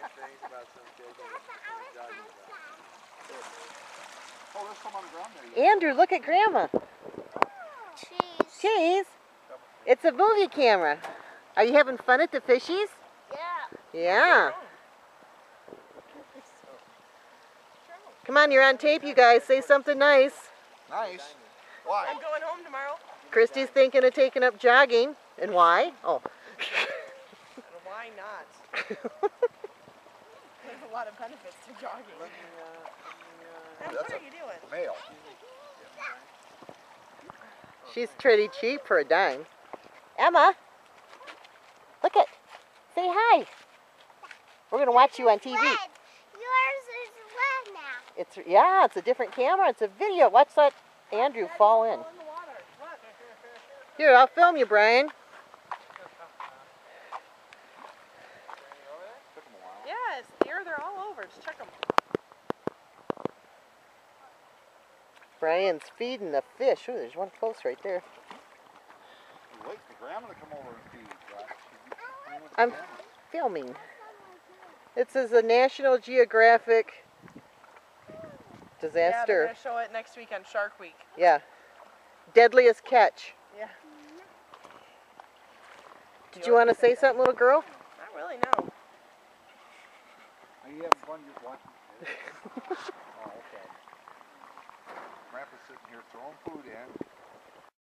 things about some kids jogging Oh, there's some on the ground there. Andrew, look at Grandma. Cheese. Cheese. It's a movie camera. Are you having fun at the fishies? Yeah. Yeah. Come on, you're on tape, you guys. Say something nice. Nice. Why? I'm going home tomorrow. Christy's thinking of taking up jogging. And why? Oh. And why not? There's a lot of benefits to jogging. Em, what are you doing? Male. She's pretty cheap for a dime. Emma, look it. Say hi. We're going to watch you on TV. Red. Yours is red now. Yeah, it's a different camera. It's a video. Watch that Andrew fall in. Here, I'll film you, Brian. Yes, they're all over. Just check them. Brian's feeding the fish. Ooh, there's one close right there. Wait for Grandma to come over and feed, Josh. I'm filming. This is a National Geographic Yeah, they're disaster. going to show it next week on Shark Week. Yeah. Deadliest catch. Yeah. Did you want to say something, little girl? Not really, no. Are you having fun just watching kids? Oh, okay. Grandpa's sitting here throwing food in.